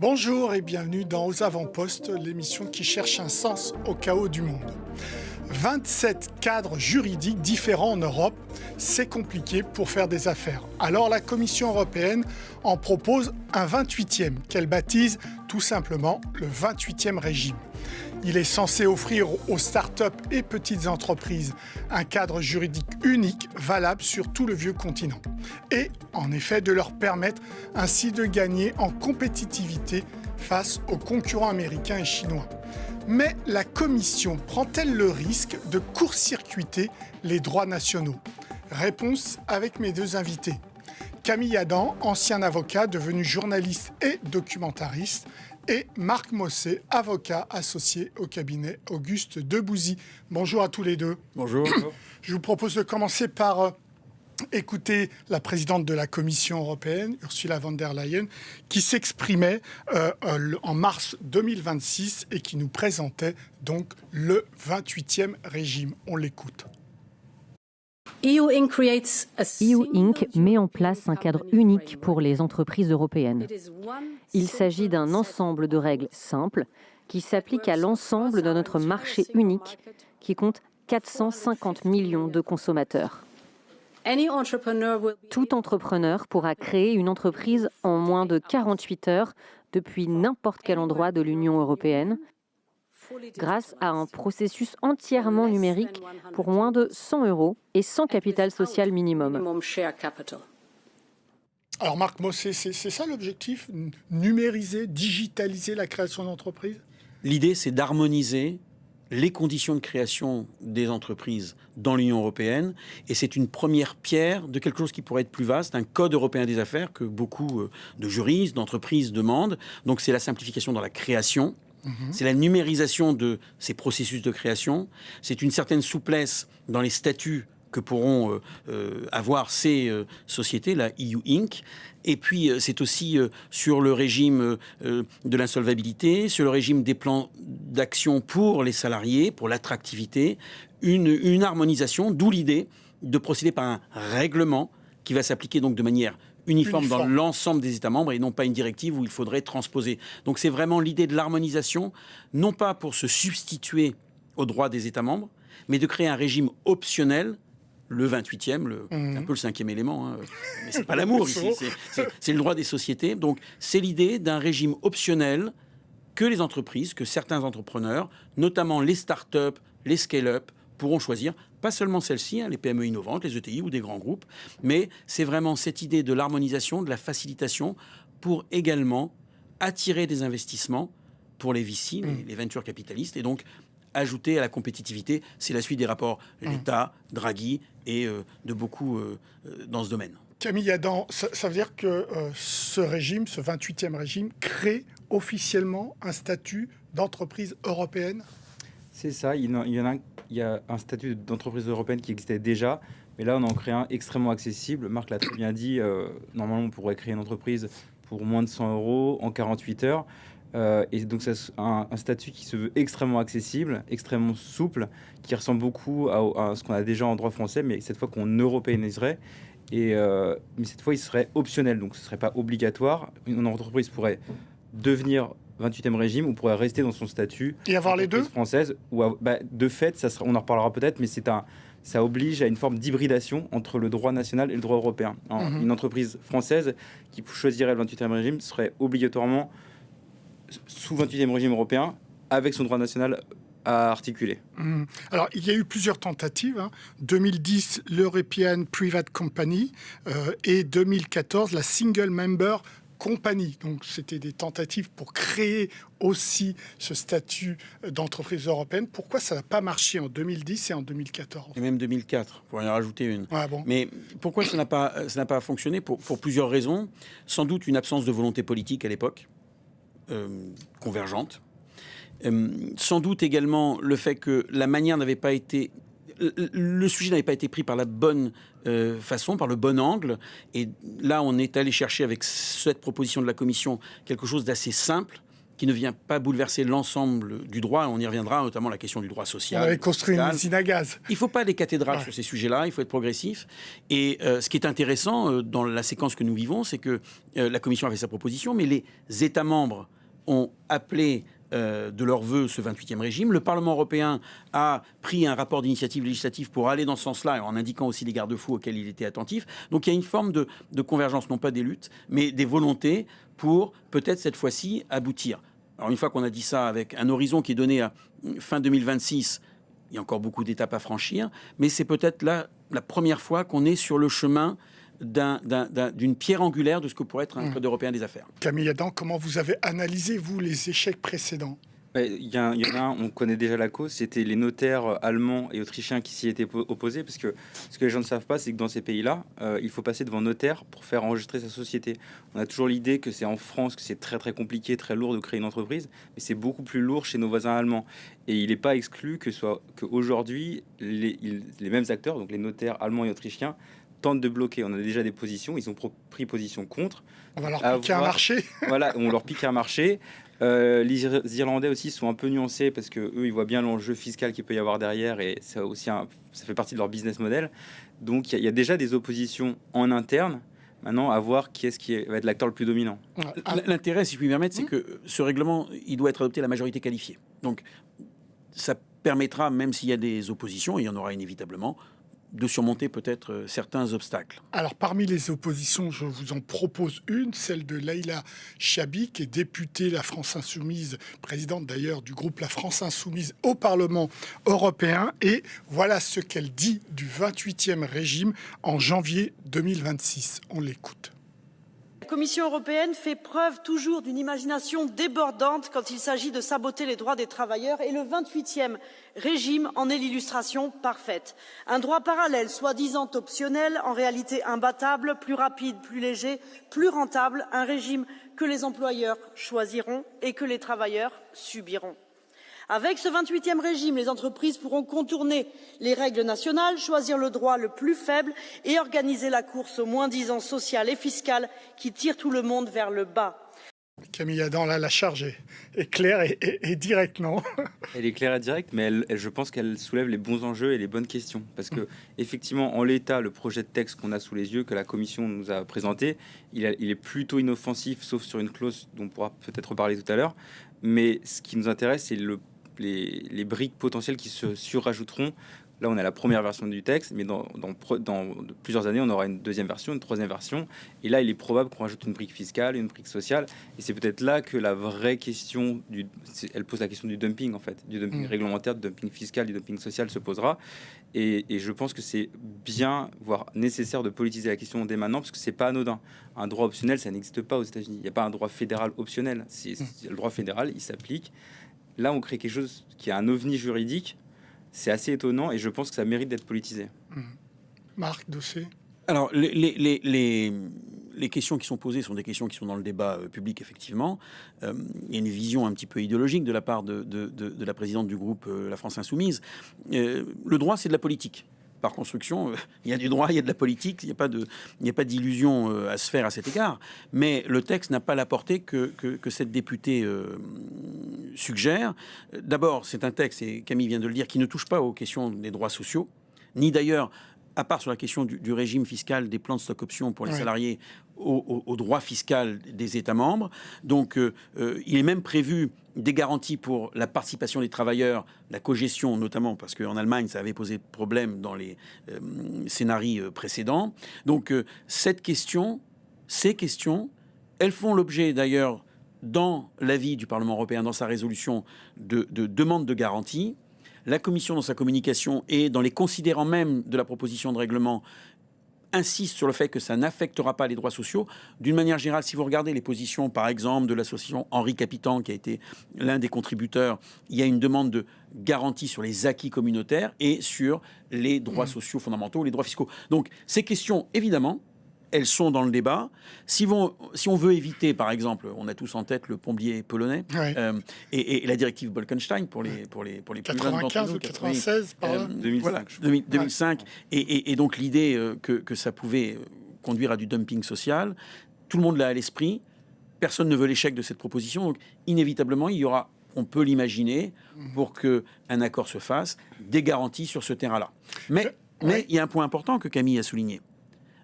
Bonjour et bienvenue dans Aux Avant-Postes, l'émission qui cherche un sens au chaos du monde. 27 cadres juridiques différents en Europe, c'est compliqué pour faire des affaires. Alors la Commission européenne en propose un 28e, qu'elle baptise tout simplement le 28e régime. Il est censé offrir aux start-up et petites entreprises un cadre juridique unique, valable sur tout le vieux continent. Et en effet de leur permettre ainsi de gagner en compétitivité face aux concurrents américains et chinois. Mais la Commission prend-elle le risque de court-circuiter les droits nationaux? Réponse avec mes deux invités. Camille Adam, ancien avocat devenu journaliste et documentariste, et Marc Mosset, avocat associé au cabinet Auguste Debouzy. Bonjour à tous les deux. Bonjour. Je vous propose de commencer par écouter la présidente de la Commission européenne, Ursula von der Leyen, qui s'exprimait en mars 2026 et qui nous présentait donc le 28e régime. On l'écoute. EU Inc. met en place un cadre unique pour les entreprises européennes. Il s'agit d'un ensemble de règles simples qui s'appliquent à l'ensemble de notre marché unique qui compte 450 millions de consommateurs. Tout entrepreneur pourra créer une entreprise en moins de 48 heures depuis n'importe quel endroit de l'Union européenne, grâce à un processus entièrement numérique pour moins de 100 € et sans capital social minimum. Alors Marc Mosset, c'est ça l'objectif? Numériser, digitaliser la création d'entreprises? L'idée, c'est d'harmoniser les conditions de création des entreprises dans l'Union européenne. Et c'est une première pierre de quelque chose qui pourrait être plus vaste, un code européen des affaires que beaucoup de juristes, d'entreprises demandent. Donc c'est la simplification dans la création. C'est la numérisation de ces processus de création. C'est une certaine souplesse dans les statuts que pourront avoir ces sociétés, la EU Inc. Et puis, c'est aussi sur le régime de l'insolvabilité, sur le régime des plans d'action pour les salariés, pour l'attractivité, une harmonisation, d'où l'idée de procéder par un règlement qui va s'appliquer donc de manière uniforme dans l'ensemble des États membres et non pas une directive où il faudrait transposer. Donc c'est vraiment l'idée de l'harmonisation, non pas pour se substituer aux droits des États membres, mais de créer un régime optionnel, le 28e, un peu le 5e élément, hein. Mais c'est pas l'amour ici, c'est le droit des sociétés. Donc c'est l'idée d'un régime optionnel que les entreprises, que certains entrepreneurs, notamment les start-up, les scale-up, pourront choisir, pas seulement celles-ci, les PME innovantes, les ETI ou des grands groupes, mais c'est vraiment cette idée de l'harmonisation, de la facilitation pour également attirer des investissements pour les VC, les ventures capitalistes, et donc ajouter à la compétitivité. C'est la suite des rapports l'État, Draghi et de beaucoup dans ce domaine. Camille Adam, ça veut dire que ce régime, ce 28e régime, crée officiellement un statut d'entreprise européenne? C'est ça, il y a un statut d'entreprise européenne qui existait déjà, mais là on en crée un extrêmement accessible. Marc l'a très bien dit, normalement on pourrait créer une entreprise pour moins de 100 € en 48 heures. Et donc c'est un statut qui se veut extrêmement accessible, extrêmement souple, qui ressemble beaucoup à ce qu'on a déjà en droit français, mais cette fois qu'on européaniserait. Mais cette fois il serait optionnel, donc ce ne serait pas obligatoire. Une entreprise pourrait devenir 28e régime, ou pourrait rester dans son statut. Et avoir les deux française, ou de fait, on en reparlera peut-être, mais ça oblige à une forme d'hybridation entre le droit national et le droit européen. Une entreprise française qui choisirait le 28e régime serait obligatoirement sous 28e régime européen, avec son droit national à articuler. Alors, il y a eu plusieurs tentatives. 2010, l'European Private Company et 2014, la Single Member Compagnie. Donc, c'était des tentatives pour créer aussi ce statut d'entreprise européenne. Pourquoi ça n'a pas marché en 2010 et en 2014 ? Et même 2004, pour en rajouter une. Ah bon. Mais pourquoi ça n'a pas fonctionné ? Pour plusieurs raisons. Sans doute une absence de volonté politique à l'époque, convergente. Sans doute également le fait que la manière n'avait pas été... Le sujet n'avait pas été pris par la bonne façon, par le bon angle. Et là, on est allé chercher avec cette proposition de la Commission quelque chose d'assez simple, qui ne vient pas bouleverser l'ensemble du droit. On y reviendra, notamment la question du droit social. On avait construit une usine à gaz. Il ne faut pas des cathédrales sur ces sujets-là, il faut être progressif. Et ce qui est intéressant dans la séquence que nous vivons, c'est que la Commission a fait sa proposition, mais les États membres ont appelé de leur vœu ce 28e régime. Le Parlement européen a pris un rapport d'initiative législative pour aller dans ce sens-là, en indiquant aussi les garde-fous auxquels il était attentif. Donc il y a une forme de convergence, non pas des luttes, mais des volontés pour peut-être cette fois-ci aboutir. Alors une fois qu'on a dit ça, avec un horizon qui est donné à fin 2026, il y a encore beaucoup d'étapes à franchir, mais c'est peut-être là la première fois qu'on est sur le chemin d'une pierre angulaire de ce que pourrait être un Code européen des affaires. Camille Adam, comment vous avez analysé, vous, les échecs précédents ? Il y en a un, on connaît déjà la cause, c'était les notaires allemands et autrichiens qui s'y étaient opposés, parce que ce que les gens ne savent pas, c'est que dans ces pays-là, il faut passer devant notaire pour faire enregistrer sa société. On a toujours l'idée que c'est en France que c'est très très compliqué, très lourd de créer une entreprise, mais c'est beaucoup plus lourd chez nos voisins allemands. Et il n'est pas exclu qu'aujourd'hui, les mêmes acteurs, donc les notaires allemands et autrichiens, tentent de bloquer. On a déjà des positions, ils ont pris position contre. On va leur piquer un marché. Voilà, on leur pique un marché. Les Irlandais aussi sont un peu nuancés parce que eux, ils voient bien l'enjeu fiscal qu'il peut y avoir derrière et ça aussi ça fait partie de leur business model. Donc il y a déjà des oppositions en interne. Maintenant, à voir qui va être l'acteur le plus dominant. L'intérêt, si je puis me permettre, c'est que ce règlement, il doit être adopté à la majorité qualifiée. Donc ça permettra, même s'il y a des oppositions, et il y en aura inévitablement, de surmonter peut-être certains obstacles. Alors, parmi les oppositions, je vous en propose une, celle de Leïla Chabi, qui est députée La France Insoumise, présidente d'ailleurs du groupe La France Insoumise au Parlement européen. Et voilà ce qu'elle dit du 28e régime en janvier 2026. On l'écoute. La Commission européenne fait preuve toujours d'une imagination débordante quand il s'agit de saboter les droits des travailleurs et le 28e régime en est l'illustration parfaite. Un droit parallèle, soi-disant optionnel, en réalité imbattable, plus rapide, plus léger, plus rentable, un régime que les employeurs choisiront et que les travailleurs subiront. Avec ce 28e régime, les entreprises pourront contourner les règles nationales, choisir le droit le plus faible et organiser la course au moins-disant social et fiscal qui tire tout le monde vers le bas. Camille Adam, là, la charge est claire et directe, non ? Elle est claire et directe, mais je pense qu'elle soulève les bons enjeux et les bonnes questions. Parce que, effectivement, en l'état, le projet de texte qu'on a sous les yeux, que la Commission nous a présenté, il est plutôt inoffensif, sauf sur une clause dont on pourra peut-être reparler tout à l'heure. Mais ce qui nous intéresse, c'est les briques potentielles qui se surajouteront. Là, on a la première version du texte, mais dans plusieurs années, on aura une deuxième version, une troisième version. Et là, il est probable qu'on rajoute une brique fiscale, une brique sociale. Et c'est peut-être là que la vraie question, elle pose la question du dumping, en fait, du dumping réglementaire, du dumping fiscal, du dumping social se posera. Et je pense que c'est bien, voire nécessaire de politiser la question dès maintenant, parce que c'est pas anodin. Un droit optionnel, ça n'existe pas aux États-Unis. Il n'y a pas un droit fédéral optionnel. Le droit fédéral, il s'applique. Là, on crée quelque chose qui est un ovni juridique. C'est assez étonnant et je pense que ça mérite d'être politisé. Marc Dossé. Alors, les questions qui sont posées sont des questions qui sont dans le débat public, effectivement. Il y a une vision un petit peu idéologique de la part de la présidente du groupe La France Insoumise. Le droit, c'est de la politique. Par construction, il y a du droit, il y a de la politique, il n'y a pas d'illusion à se faire à cet égard. Mais le texte n'a pas la portée que cette députée suggère. D'abord, c'est un texte, et Camille vient de le dire, qui ne touche pas aux questions des droits sociaux, ni d'ailleurs, à part sur la question du régime fiscal des plans de stock option pour les salariés, au droit fiscal des États membres. Donc, il est même prévu des garanties pour la participation des travailleurs, la cogestion notamment, parce qu'en Allemagne, ça avait posé problème dans les scénarios précédents. Donc, ces questions, elles font l'objet d'ailleurs dans l'avis du Parlement européen, dans sa résolution de demande de garantie. La Commission, dans sa communication et dans les considérants même de la proposition de règlement, insiste sur le fait que ça n'affectera pas les droits sociaux. D'une manière générale, si vous regardez les positions, par exemple, de l'association Henri Capitan, qui a été l'un des contributeurs, il y a une demande de garantie sur les acquis communautaires et sur les droits sociaux fondamentaux, les droits fiscaux. Donc, ces questions, évidemment, elles sont dans le débat. Si on veut éviter, par exemple, on a tous en tête le plombier polonais et la directive Bolkestein pour les plus jeunes d'entre nous. 95 ou 96, par là. 2005. Voilà, 2005. Et donc l'idée que ça pouvait conduire à du dumping social, tout le monde l'a à l'esprit. Personne ne veut l'échec de cette proposition. Donc inévitablement, il y aura, on peut l'imaginer, pour qu'un accord se fasse, des garanties sur ce terrain-là. Mais il y a un point important que Camille a souligné.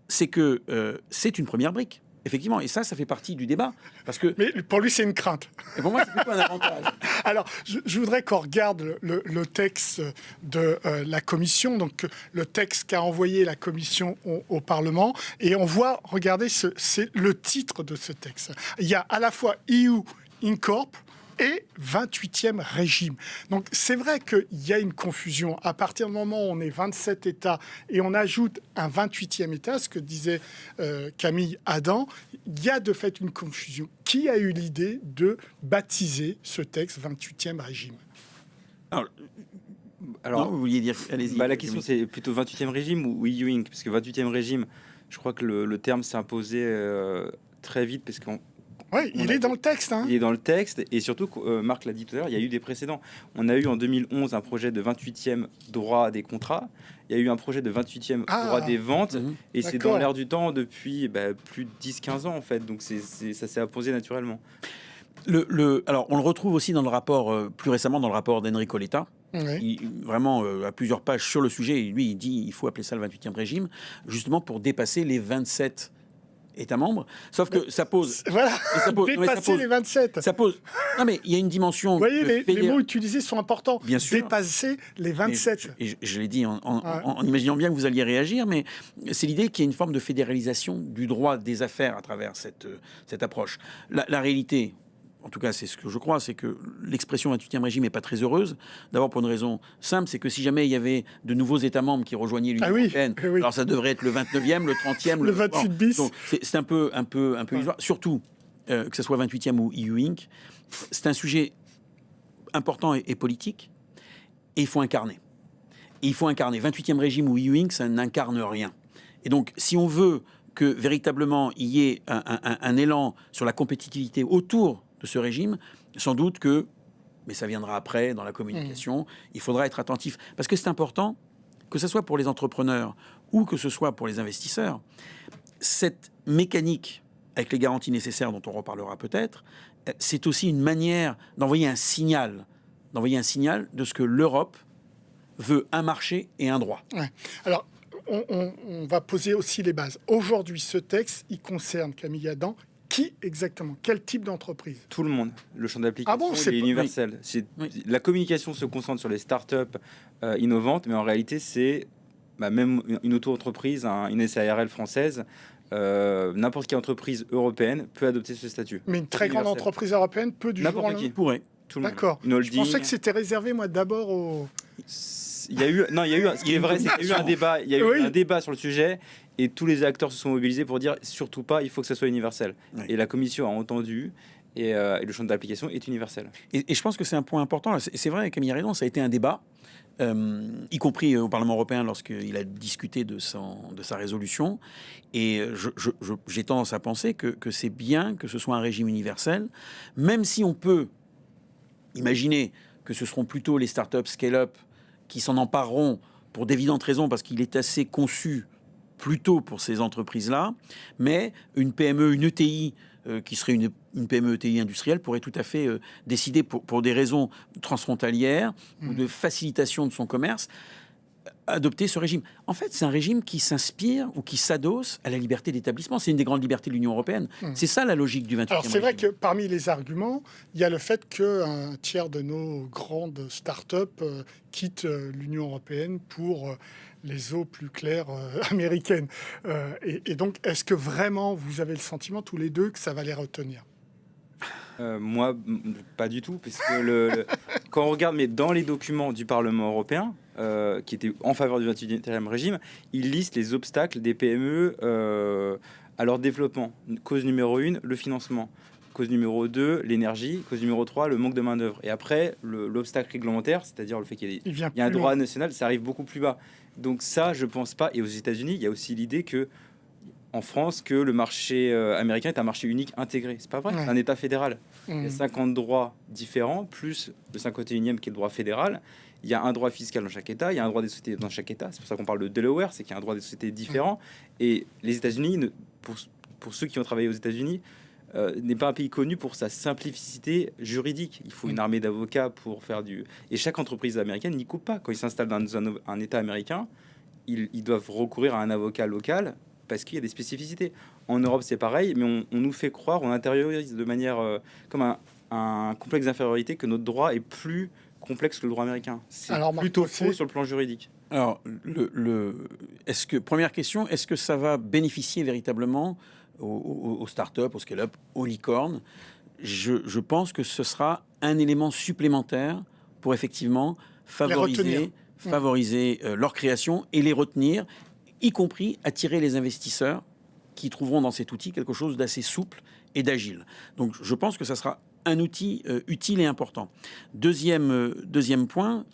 C'est que c'est une première brique. effectivement, et ça fait partie du débat. Parce que, Mais pour lui, c'est une crainte. et pour moi, c'est plutôt un avantage. Alors, je voudrais qu'on regarde le texte de la Commission, donc le texte qu'a envoyé la Commission au Parlement, et on voit, regardez, c'est le titre de ce texte. Il y a à la fois EU Incorp et 28e régime. Donc c'est vrai qu'il y a une confusion. À partir du moment où on est 27 États et on ajoute un 28e État, ce que disait Camille Adam, il y a de fait une confusion. Qui a eu l'idée de baptiser ce texte 28e régime ? Alors, non, vous vouliez dire, allez-y. La question, c'est plutôt 28e régime ou EU Inc. Parce que 28e régime, je crois que le terme s'est imposé très vite, parce qu'on Oui, il est dans le texte. Hein. Il est dans le texte, et surtout, Marc l'a dit tout à l'heure, il y a eu des précédents. On a eu en 2011 un projet de 28e droit des contrats, il y a eu un projet de 28e droit des ventes, et c'est dans l'air du temps depuis plus de 10-15 ans, en fait. Donc ça s'est imposé naturellement. Alors, on le retrouve aussi dans le rapport, plus récemment dans le rapport d'Enrico Letta. Oui. Vraiment, à plusieurs pages sur le sujet, lui, il dit il faut appeler ça le 28e régime, justement pour dépasser les 27 États membres, sauf que ça pose... Voilà, dépasser les 27. Ça pose... Non, mais il y a une dimension... Vous voyez, les mots utilisés sont importants. Bien sûr. Dépasser les 27. Et je l'ai dit en imaginant bien que vous alliez réagir, mais c'est l'idée qu'il y a une forme de fédéralisation du droit des affaires à travers cette approche. La réalité... En tout cas, c'est ce que je crois, c'est que l'expression 28e régime n'est pas très heureuse. D'abord pour une raison simple, c'est que si jamais il y avait de nouveaux États membres qui rejoignaient l'Union européenne, alors ça devrait être le 29e, le 30e, le 28 bis. Donc c'est un peu illusoire. Surtout que ce soit 28e ou EU Inc. C'est un sujet important et politique, et il faut incarner. Et il faut incarner. 28e régime ou EU Inc., ça n'incarne rien. Et donc, si on veut que véritablement il y ait un élan sur la compétitivité autour de ce régime, sans doute que, mais ça viendra après dans la communication, il faudra être attentif. Parce que c'est important, que ce soit pour les entrepreneurs ou que ce soit pour les investisseurs, cette mécanique avec les garanties nécessaires dont on reparlera peut-être, c'est aussi une manière d'envoyer un signal de ce que l'Europe veut un marché et un droit. Ouais. Alors, on va poser aussi les bases. Aujourd'hui, ce texte, il concerne, Camille Adam, qui exactement? Quel type d'entreprise? Tout le monde. Le champ d'application est universel. La communication se concentre sur les startups innovantes, mais en réalité, c'est même une auto-entreprise, une SARL française, n'importe quelle entreprise européenne peut adopter ce statut. Mais une très grande entreprise européenne peut du jour au lendemain. N'importe qui pourrait. D'accord. Je pensais que c'était réservé, moi, d'abord aux... Il y a eu un débat sur le sujet, et tous les acteurs se sont mobilisés pour dire surtout pas, il faut que ça soit universel. Oui. Et la Commission a entendu, et le champ d'application est universel. Et je pense que c'est un point important. C'est vrai, Camille a raison, ça a été un débat, y compris au Parlement européen lorsqu'il a discuté de sa résolution. Et j'ai tendance à penser que c'est bien que ce soit un régime universel, même si on peut imaginer que ce seront plutôt les startups scale-up qui s'en empareront pour d'évidentes raisons, parce qu'il est assez conçu plutôt pour ces entreprises-là, mais une PME, une ETI, qui serait une PME ETI industrielle, pourrait tout à fait décider, pour des raisons transfrontalières ou de facilitation de son commerce, adopter ce régime. En fait, c'est un régime qui s'inspire ou qui s'adosse à la liberté d'établissement. C'est une des grandes libertés de l'Union européenne. C'est ça la logique du 28e régime. Alors c'est vrai que parmi les arguments, il y a le fait qu'un tiers de nos grandes start-up quittent l'Union européenne pour les eaux plus claires américaines. Et donc, est-ce que vraiment vous avez le sentiment tous les deux que ça va les retenir ? Moi, pas du tout, parce que quand on regarde, mais dans les documents du Parlement européen, qui étaient en faveur du 28e régime, ils listent les obstacles des PME à leur développement. Cause numéro 1, le financement. Cause numéro 2, l'énergie. Cause numéro 3, le manque de main-d'œuvre. Et après, l'obstacle réglementaire, c'est-à-dire le fait qu'il y a un droit national, ça arrive beaucoup plus bas. Donc ça, je pense pas. Et aux États-Unis, il y a aussi l'idée que en France, que le marché américain est un marché unique intégré. C'est pas vrai, c'est un État fédéral. Il y a 50 droits différents, plus le 51e qui est le droit fédéral. Il y a un droit fiscal dans chaque État, il y a un droit des sociétés dans chaque État. C'est pour ça qu'on parle de Delaware, c'est qu'il y a un droit des sociétés différent. Et les États-Unis, pour ceux qui ont travaillé aux États-Unis, n'est pas un pays connu pour sa simplicité juridique. Il faut une armée d'avocats pour faire du... Et chaque entreprise américaine n'y coupe pas. Quand ils s'installent dans un État américain, ils doivent recourir à un avocat local, parce qu'il y a des spécificités. En Europe, c'est pareil, mais on nous fait croire, on intériorise de manière comme un complexe d'infériorité que notre droit est plus complexe que le droit américain. C'est plutôt faux sur le plan juridique. Alors, première question, est-ce que ça va bénéficier véritablement aux startups, aux scale-up, aux licornes? Je pense que ce sera un élément supplémentaire pour effectivement favoriser leur création et les retenir, y compris attirer les investisseurs qui trouveront dans cet outil quelque chose d'assez souple et d'agile. Donc je pense que ça sera un outil utile et important. Deuxième point,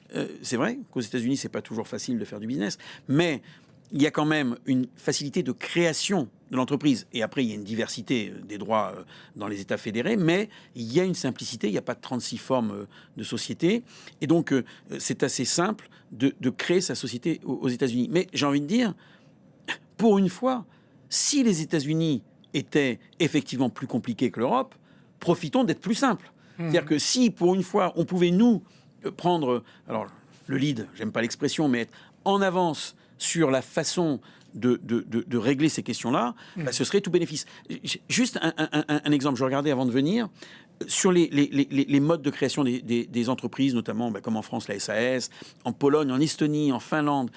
c'est vrai qu'aux États-Unis, c'est pas toujours facile de faire du business, mais il y a quand même une facilité de création de l'entreprise. Et après, il y a une diversité des droits dans les États fédérés, mais il y a une simplicité, il n'y a pas de 36 formes de société. Et donc, c'est assez simple de créer sa société aux États-Unis. Mais j'ai envie de dire, pour une fois, si les États-Unis étaient effectivement plus compliqués que l'Europe, profitons d'être plus simples. C'est-à-dire que si, pour une fois, on pouvait, nous, prendre, alors, le lead, j'aime pas l'expression, mais être en avance sur la façon de régler ces questions-là, ce serait tout bénéfice. Juste un exemple, je regardais avant de venir, sur les modes de création des entreprises, notamment comme en France, la SAS, en Pologne, en Estonie, en Finlande,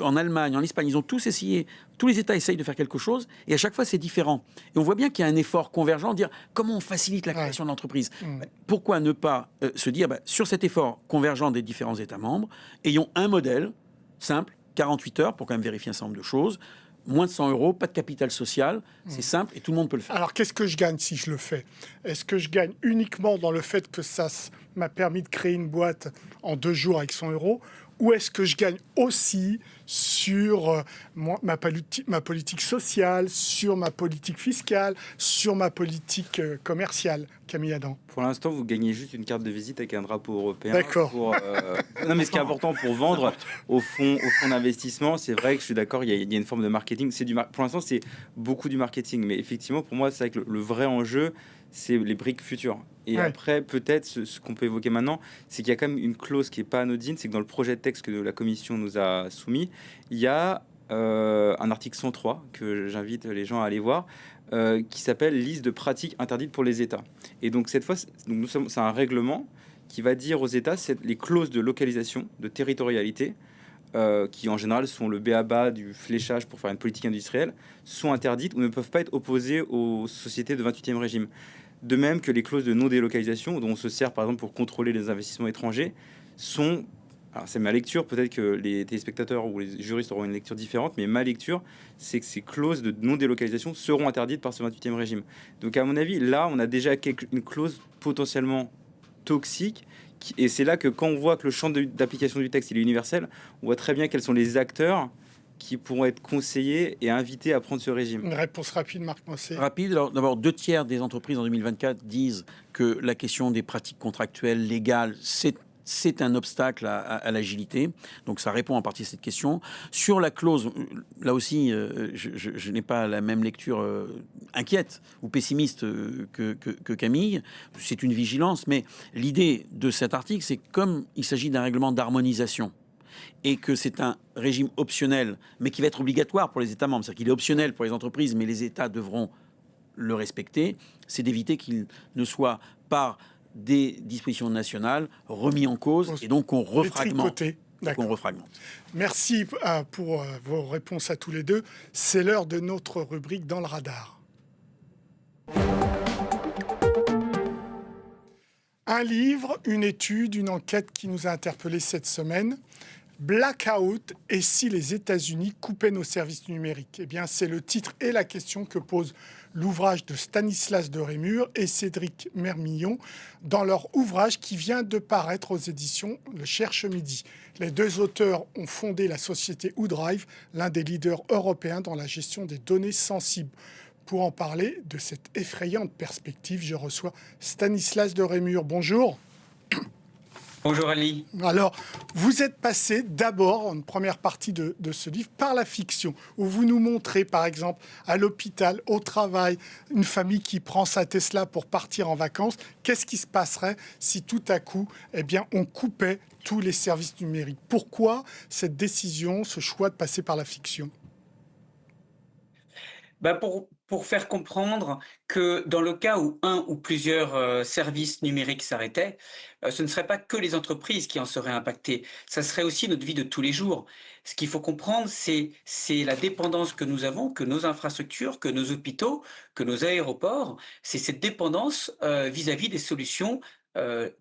en Allemagne, en Espagne, ils ont tous essayé, tous les États essayent de faire quelque chose, et à chaque fois c'est différent. Et on voit bien qu'il y a un effort convergent, de dire comment on facilite la création de l'entreprise. Pourquoi ne pas se dire, sur cet effort convergent des différents États membres, ayons un modèle simple, 48 heures pour quand même vérifier un certain nombre de choses, moins de 100 €, pas de capital social, c'est simple et tout le monde peut le faire. Alors qu'est-ce que je gagne si je le fais? Est-ce que je gagne uniquement dans le fait que ça m'a permis de créer une boîte en 2 jours avec 100 €, ou est-ce que je gagne aussi sur ma politique sociale, sur ma politique fiscale, sur ma politique commerciale, Camille Adam? Pour l'instant, vous gagnez juste une carte de visite avec un drapeau européen. D'accord. Non, mais ce qui est important pour vendre au fonds d'investissement, c'est vrai que je suis d'accord, il y a une forme de marketing. Pour l'instant, c'est beaucoup du marketing. Mais effectivement, pour moi, c'est vrai que le vrai enjeu, c'est les briques futures. Et après, peut-être, ce qu'on peut évoquer maintenant, c'est qu'il y a quand même une clause qui n'est pas anodine, c'est que dans le projet de texte que la Commission nous a soumis, il y a un article 103 que j'invite les gens à aller voir, qui s'appelle « Liste de pratiques interdites pour les États ». Et donc, cette fois, c'est un règlement qui va dire aux États les clauses de localisation, de territorialité, qui en général sont le b.a.-ba du fléchage pour faire une politique industrielle, sont interdites ou ne peuvent pas être opposées aux sociétés de 28e régime. De même que les clauses de non-délocalisation, dont on se sert par exemple pour contrôler les investissements étrangers, sont... Alors c'est ma lecture, peut-être que les téléspectateurs ou les juristes auront une lecture différente, mais ma lecture, c'est que ces clauses de non-délocalisation seront interdites par ce 28e régime. Donc à mon avis, là, on a déjà une clause potentiellement toxique, et c'est là que quand on voit que le champ d'application du texte il est universel, on voit très bien quels sont les acteurs qui pourront être conseillés et invités à prendre ce régime. Une réponse rapide, Marc Mossé. Rapide. Alors, d'abord, 2 tiers des entreprises en 2024 disent que la question des pratiques contractuelles légales, c'est un obstacle à l'agilité. Donc, ça répond en partie à cette question. Sur la clause, là aussi, je n'ai pas la même lecture inquiète ou pessimiste que Camille. C'est une vigilance. Mais l'idée de cet article, c'est comme il s'agit d'un règlement d'harmonisation, et que c'est un régime optionnel, mais qui va être obligatoire pour les États membres. C'est-à-dire qu'il est optionnel pour les entreprises, mais les États devront le respecter. C'est d'éviter qu'il ne soit, par des dispositions nationales, remis en cause, et donc qu'on refragmente. Merci pour vos réponses à tous les deux. C'est l'heure de notre rubrique Dans le radar. Un livre, une étude, une enquête qui nous a interpellés cette semaine. Blackout, et si les États-Unis coupaient nos services numériques? Eh bien, c'est le titre et la question que pose l'ouvrage de Stanislas de Rémur et Cédric Mermillon dans leur ouvrage qui vient de paraître aux éditions Le Cherche Midi. Les 2 auteurs ont fondé la société OuDrive, l'un des leaders européens dans la gestion des données sensibles. Pour en parler de cette effrayante perspective, je reçois Stanislas de Rémur. Bonjour. Bonjour Ali. Alors, vous êtes passé d'abord, en première partie de ce livre, par la fiction, où vous nous montrez, par exemple, à l'hôpital, au travail, une famille qui prend sa Tesla pour partir en vacances. Qu'est-ce qui se passerait si tout à coup, eh bien, on coupait tous les services numériques? Pourquoi cette décision, ce choix de passer par la fiction? pour faire comprendre que dans le cas où un ou plusieurs services numériques s'arrêtaient, ce ne serait pas que les entreprises qui en seraient impactées, ça serait aussi notre vie de tous les jours. Ce qu'il faut comprendre, c'est la dépendance que nous avons, que nos infrastructures, que nos hôpitaux, que nos aéroports, c'est cette dépendance vis-à-vis des solutions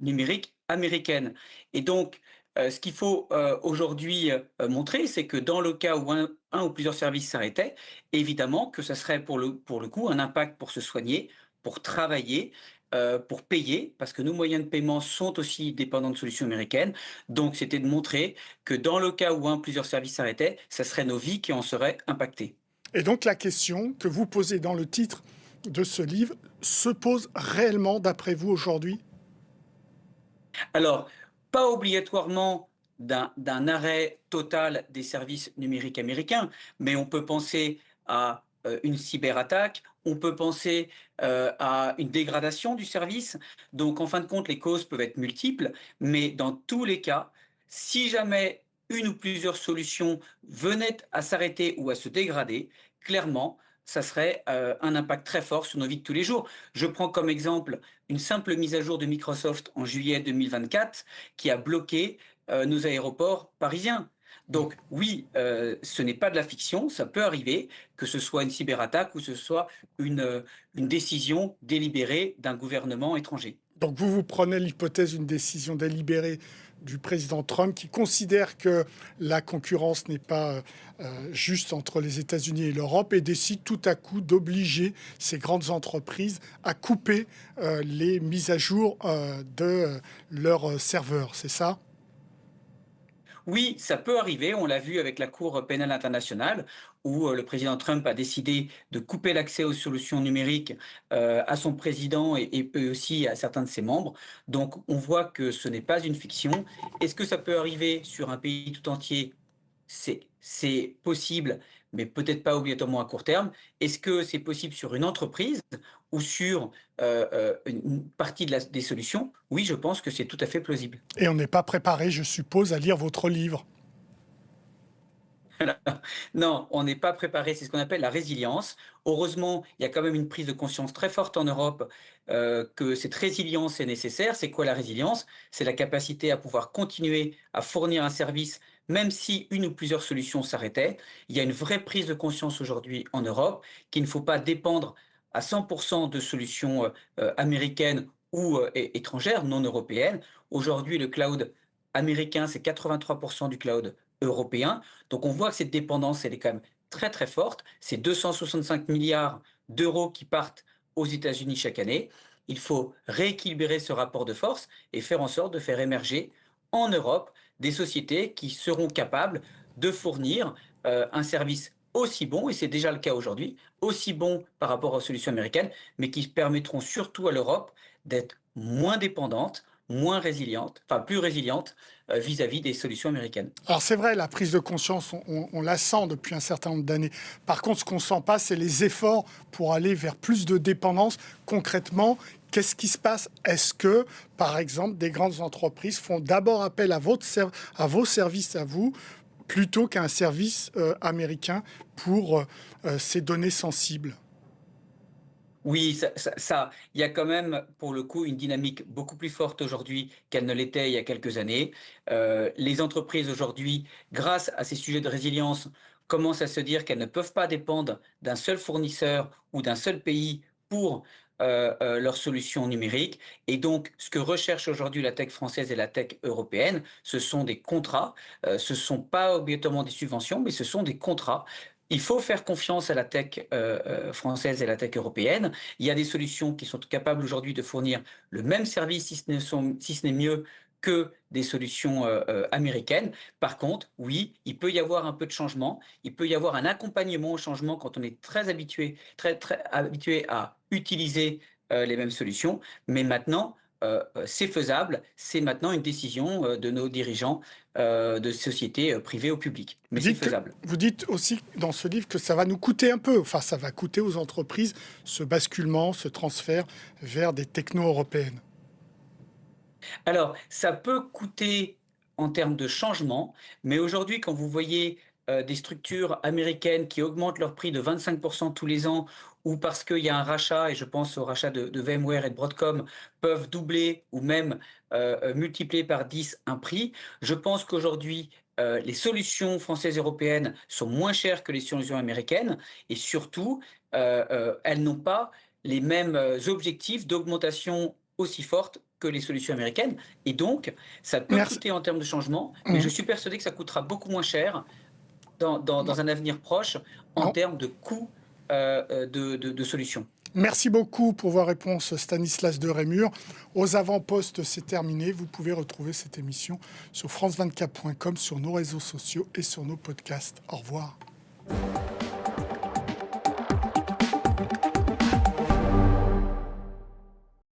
numériques américaines. Et donc, ce qu'il faut aujourd'hui montrer, c'est que dans le cas où un ou plusieurs services s'arrêtaient, évidemment que ça serait pour le coup un impact pour se soigner, pour travailler, pour payer, parce que nos moyens de paiement sont aussi dépendants de solutions américaines. Donc, c'était de montrer que dans le cas où un ou plusieurs services s'arrêtaient, ça serait nos vies qui en seraient impactées. Et donc la question que vous posez dans le titre de ce livre se pose réellement, d'après vous, aujourd'hui? Alors, pas obligatoirement d'un arrêt total des services numériques américains, mais on peut penser à une cyberattaque, on peut penser à une dégradation du service. Donc, en fin de compte, les causes peuvent être multiples, mais dans tous les cas, si jamais une ou plusieurs solutions venaient à s'arrêter ou à se dégrader, clairement, ça serait un impact très fort sur nos vies de tous les jours. Je prends comme exemple une simple mise à jour de Microsoft en juillet 2024 qui a bloqué nos aéroports parisiens. Donc oui, ce n'est pas de la fiction, ça peut arriver, que ce soit une cyberattaque ou que ce soit une décision délibérée d'un gouvernement étranger. Donc vous prenez l'hypothèse d'une décision délibérée du président Trump qui considère que la concurrence n'est pas juste entre les États-Unis et l'Europe et décide tout à coup d'obliger ces grandes entreprises à couper les mises à jour de leurs serveurs, c'est ça? Oui, ça peut arriver. On l'a vu avec la Cour pénale internationale, où le président Trump a décidé de couper l'accès aux solutions numériques à son président et aussi à certains de ses membres. Donc, on voit que ce n'est pas une fiction. Est-ce que ça peut arriver sur un pays tout entier? C'est possible, mais peut-être pas obligatoirement à court terme. Est-ce que c'est possible sur une entreprise ou sur une partie des solutions? Oui, je pense que c'est tout à fait plausible. Et on n'est pas préparé, je suppose, à lire votre livre. Non, on n'est pas préparé, c'est ce qu'on appelle la résilience. Heureusement, il y a quand même une prise de conscience très forte en Europe que cette résilience est nécessaire. C'est quoi la résilience? C'est la capacité à pouvoir continuer à fournir un service même si une ou plusieurs solutions s'arrêtaient. Il y a une vraie prise de conscience aujourd'hui en Europe qu'il ne faut pas dépendre à 100% de solutions américaines ou étrangères, non européennes. Aujourd'hui, le cloud américain, c'est 83% du cloud européen. Donc on voit que cette dépendance, elle est quand même très très forte. C'est 265 milliards d'euros qui partent aux États-Unis chaque année. Il faut rééquilibrer ce rapport de force et faire en sorte de faire émerger en Europe des sociétés qui seront capables de fournir un service aussi bon, et c'est déjà le cas aujourd'hui, aussi bon par rapport aux solutions américaines, mais qui permettront surtout à l'Europe d'être moins dépendante, moins résiliente, enfin plus résiliente vis-à-vis des solutions américaines. Alors c'est vrai, la prise de conscience, on la sent depuis un certain nombre d'années. Par contre, ce qu'on ne sent pas, c'est les efforts pour aller vers plus de dépendance. Concrètement, qu'est-ce qui se passe? Est-ce que, par exemple, des grandes entreprises font d'abord appel à vos services à vous, plutôt qu'à un service américain pour ces données sensibles? Oui, il y a quand même, pour le coup, une dynamique beaucoup plus forte aujourd'hui qu'elle ne l'était il y a quelques années. Les entreprises aujourd'hui, grâce à ces sujets de résilience, commencent à se dire qu'elles ne peuvent pas dépendre d'un seul fournisseur ou d'un seul pays pour leurs solutions numériques. Et donc, ce que recherche aujourd'hui la tech française et la tech européenne, ce sont des contrats. Ce ne sont pas obligatoirement des subventions, mais ce sont des contrats. Il faut faire confiance à la tech française et la tech européenne. Il y a des solutions qui sont capables aujourd'hui de fournir le même service, si ce n'est mieux, que des solutions américaines. Par contre, oui, il peut y avoir un peu de changement. Il peut y avoir un accompagnement au changement quand on est très habitué à utiliser les mêmes solutions. Mais maintenant, c'est faisable. C'est maintenant une décision de nos dirigeants de sociétés privées ou publiques. Mais c'est faisable. Vous dites aussi dans ce livre que ça va nous coûter un peu. Enfin, ça va coûter aux entreprises ce basculement, ce transfert vers des technos européennes. Alors, ça peut coûter en termes de changement, mais aujourd'hui, quand vous voyez des structures américaines qui augmentent leur prix de 25% tous les ans, ou parce qu'il y a un rachat, et je pense au rachat de VMware et de Broadcom, peuvent doubler ou même multiplier par 10 un prix. Je pense qu'aujourd'hui, les solutions françaises et européennes sont moins chères que les solutions américaines, et surtout, elles n'ont pas les mêmes objectifs d'augmentation aussi forte que les solutions américaines. Et donc, ça peut coûter en termes de changement, mais je suis persuadé que ça coûtera beaucoup moins cher dans un avenir proche en termes de coût de solutions. Merci beaucoup pour vos réponses, Stanislas de Rémur. Aux avant-postes, c'est terminé. Vous pouvez retrouver cette émission sur france24.com, sur nos réseaux sociaux et sur nos podcasts. Au revoir.